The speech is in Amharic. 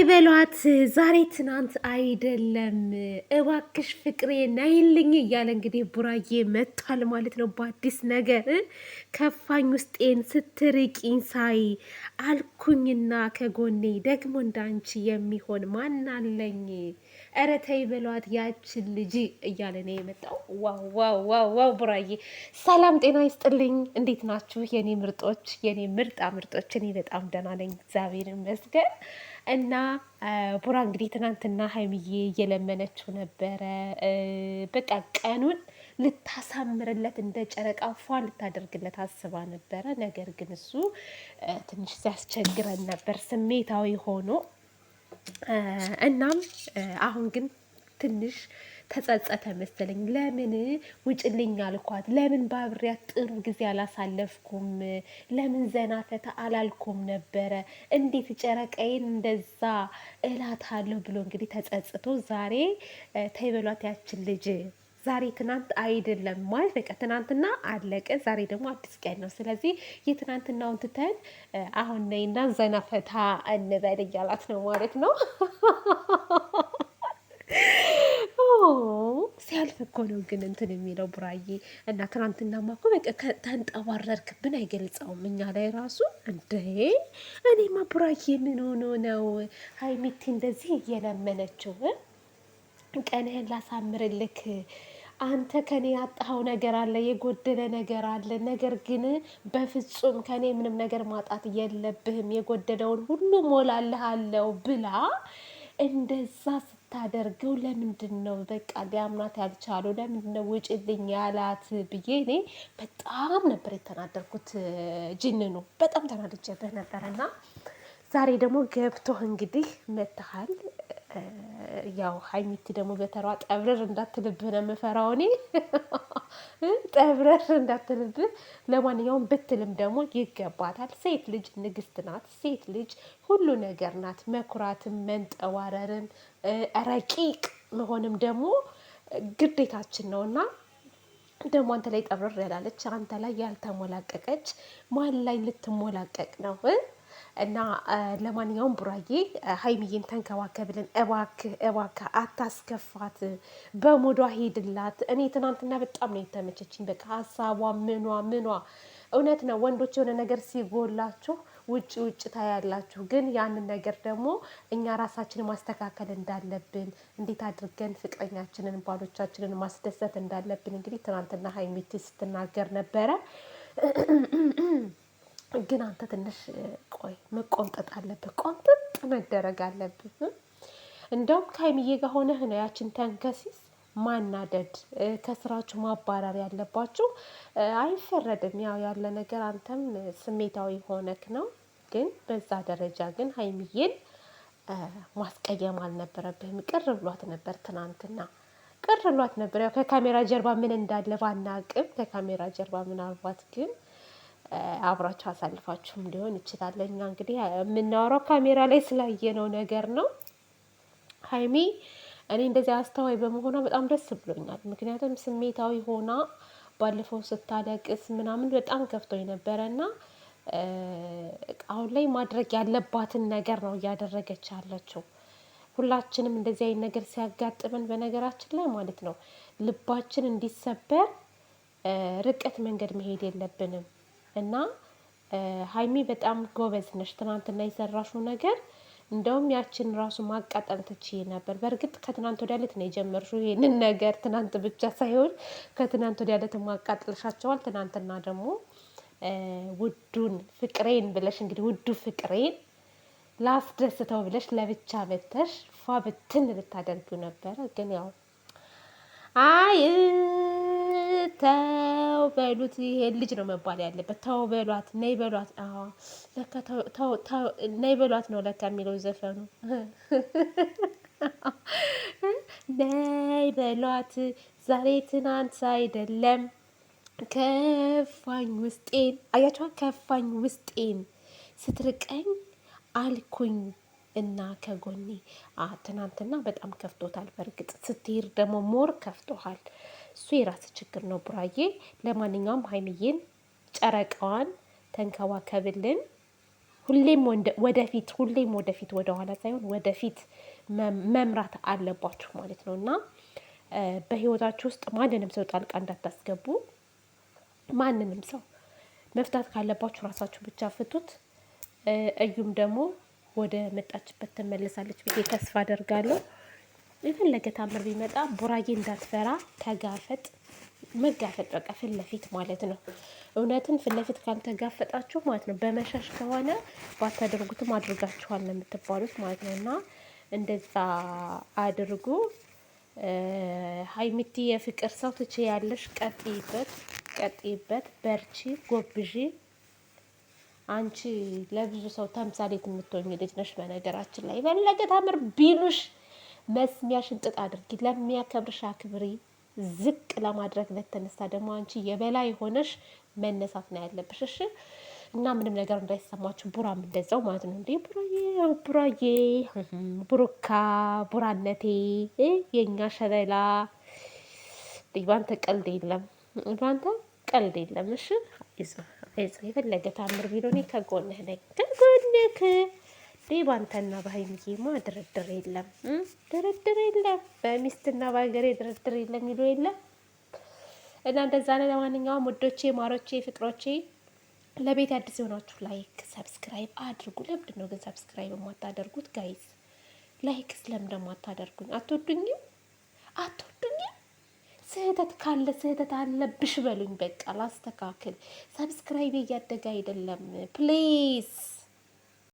በሏት ዛሬ ትናንት አይደለም፣ እባክሽ ፍቅሬ ነይልኝ እያለ እንግዲህ ቡራዬ መጥቷል ማለት ነው። በአዲስ ነገር ከፋኝ ውስጤን ስትርቂኝ ሳይ አልኩኝና ከጎኔ ደግሞ እንዳንቺ የሚሆን ማናለኝ። ኧረ ተይ በሏት ያችን ልጅ እያለ ነው የመጣው። ዋው ዋው ዋው ዋው! ቡራዬ ሰላም ጤና ይስጥልኝ። እንዴት ናችሁ የኔ ምርጦች፣ የኔ ምርጣ ምርጦች? እኔ በጣም ደህና ነኝ እግዚአብሔር ይመስገን። እና ቡራ እንግዲህ ትናንትና ሀይሚዬ እየለመነችው ነበረ። በቃ ቀኑን ልታሳምርለት እንደ ጨረቃ ፏ ልታደርግለት አስባ ነበረ። ነገር ግን እሱ ትንሽ ሲያስቸግረን ነበር ስሜታዊ ሆኖ። እናም አሁን ግን ትንሽ ተጸጸተ መሰለኝ። ለምን ውጭልኝ አልኳት? ለምን ባብሬያት ጥሩ ጊዜ አላሳለፍኩም? ለምን ዘና ፈታ አላልኩም ነበረ? እንዴት ጨረቃዬን እንደዛ እላታለሁ ብሎ እንግዲህ ተጸጽቶ ዛሬ ተይ በሏት ያችን ልጅ። ዛሬ ትናንት አይደለም ማለት በቃ ትናንትና አለቀ። ዛሬ ደግሞ አዲስ ቀን ነው። ስለዚህ የትናንትናውን ትተን አሁን ነይና ዘና ፈታ እንበል እያላት ነው ማለት ነው። ሲያልፍ እኮ ነው ግን እንትን የሚለው ቡራዬ። እና ትናንትናማ እኮ በቃ ተንጠባረርክብን አይገልጸውም እኛ ላይ ራሱ እንደ እኔማ ቡራዬ ምን ሆኖ ነው ሀይሚቲ እንደዚህ እየለመነችው ቀንህን ላሳምርልክ አንተ ከኔ ያጣኸው ነገር አለ፣ የጎደለ ነገር አለ። ነገር ግን በፍጹም ከኔ ምንም ነገር ማጣት የለብህም፣ የጎደለውን ሁሉ ሞላልሃለው ብላ እንደዛ ስታደርገው ለምንድን ነው በቃ ሊያምናት ያልቻሉ? ለምንድን ነው ውጭልኝ ያላት ብዬ እኔ በጣም ነበር የተናደርኩት። ጅንኑ በጣም ተናድጄብህ ነበር እና ዛሬ ደግሞ ገብቶህ እንግዲህ መተሃል። ያው ሀይሚቲ ደግሞ በተሯ ጠብረር እንዳትልብህ ነው የምፈራው እኔ። ጠብረር እንዳትልብህ። ለማንኛውም ብትልም ደግሞ ይገባታል። ሴት ልጅ ንግስት ናት። ሴት ልጅ ሁሉ ነገር ናት። መኩራትም መንጠዋረርም ረቂቅ መሆንም ደግሞ ግዴታችን ነው እና ደግሞ አንተ ላይ ጠብረር ያላለች አንተ ላይ ያልተሞላቀቀች ማን ላይ ልትሞላቀቅ ነው? እና ለማንኛውም ቡራዬ ሀይሚዬን ተንከባከብልን እባክህ እባክህ፣ አታስከፋት፣ በሞዷ ሄድላት። እኔ ትናንትና በጣም ነው የተመቸችኝ። በቃ ሀሳቧ ምኗ እውነት ነው። ወንዶች የሆነ ነገር ሲጎላችሁ ውጭ ውጭ ታያላችሁ። ግን ያንን ነገር ደግሞ እኛ ራሳችንን ማስተካከል እንዳለብን፣ እንዴት አድርገን ፍቅረኛችንን ባሎቻችንን ማስደሰት እንዳለብን እንግዲህ ትናንትና ሀይሚቲ ስትናገር ነበረ። ግን አንተ ትንሽ ቆይ መቆንጠጥ አለብህ፣ ቆንጥጥ መደረግ አለብህ። እንደውም ከሀይሚዬ ጋር ሆነህ ነው ያችን ተንከሲስ ማናደድ፣ ከስራችሁ ማባረር ያለባችሁ። አይፈረድም፣ ያው ያለ ነገር አንተም ስሜታዊ ሆነክ ነው። ግን በዛ ደረጃ ግን ሀይሚዬን ማስቀየም አልነበረብህም። ቅር ብሏት ነበር ትናንትና፣ ቅር ብሏት ነበር። ያው ከካሜራ ጀርባ ምን እንዳለ ባናቅም ከካሜራ ጀርባ ምናልባት ግን አብራችሁ አሳልፋችሁም ሊሆን ይችላል። እኛ እንግዲህ የምናወራው ካሜራ ላይ ስላየነው ነገር ነው። ሀይሚ እኔ እንደዚህ አስተዋይ በመሆኗ በጣም ደስ ብሎኛል። ምክንያቱም ስሜታዊ ሆና ባለፈው ስታለቅስ ምናምን በጣም ከፍቶኝ ነበረ እና አሁን ላይ ማድረግ ያለባትን ነገር ነው እያደረገች ያለችው። ሁላችንም እንደዚህ አይነት ነገር ሲያጋጥመን በነገራችን ላይ ማለት ነው ልባችን እንዲሰበር ርቀት መንገድ መሄድ የለብንም። እና ሀይሚ በጣም ጎበዝ ነሽ። ትናንትና የሰራሽው ነገር እንደውም ያችን ራሱ ማቃጠል ትችይ ነበር። በእርግጥ ከትናንት ወዲያ ዕለት ነው የጀመርሽው ይሄንን ነገር። ትናንት ብቻ ሳይሆን ከትናንት ወዲያ ዕለት ማቃጠልሻቸዋል። ትናንትና ደግሞ ውዱን ፍቅሬን ብለሽ እንግዲህ ውዱ ፍቅሬን ላስደስተው ብለሽ ለብቻ መተሽ ፏ ብትን ልታደርጊው ነበረ። ግን ያው አይ ተው በሉት። ይሄ ልጅ ነው መባል ያለበት። ተው በሏት፣ ነይ በሏት። አዎ ለካ ተው ነይ በሏት ነው ለካ የሚለው ዘፈኑ። ነይ በሏት ዛሬ ትናንት አይደለም፣ ከፋኝ ውስጤን። አያችኋ፣ ከፋኝ ውስጤን ስትርቀኝ አልኩኝ እና ከጎኔ። ትናንትና በጣም ከፍቶታል። በእርግጥ ስትሄድ ደግሞ ሞር ከፍቶሃል። እሱ የራስ ችግር ነው ቡራዬ። ለማንኛውም ሀይሚዬን ጨረቃዋን ተንከባከብልን። ሁሌም ወደፊት ወደኋላ ሳይሆን ወደፊት መምራት አለባችሁ ማለት ነው። እና በህይወታችሁ ውስጥ ማንንም ሰው ጣልቃ እንዳታስገቡ። ማንንም ሰው መፍታት ካለባችሁ ራሳችሁ ብቻ ፍቱት። እዩም ደግሞ ወደ መጣችበት ትመለሳለች ብዬ ተስፋ አደርጋለሁ። የፈለገ ታምር ቢመጣ ቡራዬ እንዳትፈራ፣ ተጋፈጥ። መጋፈጥ በቃ ፊት ለፊት ማለት ነው። እውነትን ፊት ለፊት ካልተጋፈጣችሁ ማለት ነው፣ በመሸሽ ከሆነ ባታደርጉትም አድርጋችኋል ነው የምትባሉት ማለት ነው። እና እንደዛ አድርጉ። ሀይሚቲ የፍቅር ሰው ትችያለሽ፣ ቀጥይበት፣ በርቺ፣ ጎብዢ። አንቺ ለብዙ ሰው ተምሳሌት የምትሆኝ ልጅ ነሽ። በነገራችን ላይ የፈለገ ታምር ቢሉሽ መስሚያሽን ጥጥ አድርጊ። ለሚያከብርሽ አክብሪ። ዝቅ ለማድረግ ለተነሳ ደግሞ አንቺ የበላይ ሆነሽ መነሳት ነው ያለብሽ። እሺ። እና ምንም ነገር እንዳይሰማችሁ፣ ቡራም እንደዛው ማለት ነው። እንዴ ቡራዬ፣ ቡሩካ፣ ቡራነቴ፣ የኛ ሸለላ፣ ባንተ ቀልድ የለም፣ ባንተ ቀልድ የለም። እሺ። የፈለገ ታምር ቢሎ እኔ ከጎንህ ነኝ፣ ከጎንህ። ባንተና በሀይሚዬማ ድርድር የለም፣ ድርድር የለም። በሚስትና በሀገሬ ድርድር የለም ይሉ የለም። እና እንደዛ ነው። ለማንኛውም ውዶቼ፣ ማሮቼ፣ ፍቅሮቼ ለቤት አዲስ የሆናችሁ ላይክ ሰብስክራይብ አድርጉ። ለምንድን ነው ግን ሰብስክራይብ የማታደርጉት ጋይዝ? ላይክ ስለምንድን ነው የማታደርጉኝ? አትወዱኝም? ስህተት ካለ ስህተት አለብሽ በሉኝ። በቃ ላስተካክል። ሰብስክራይብ እያደገ አይደለም ፕሊዝ።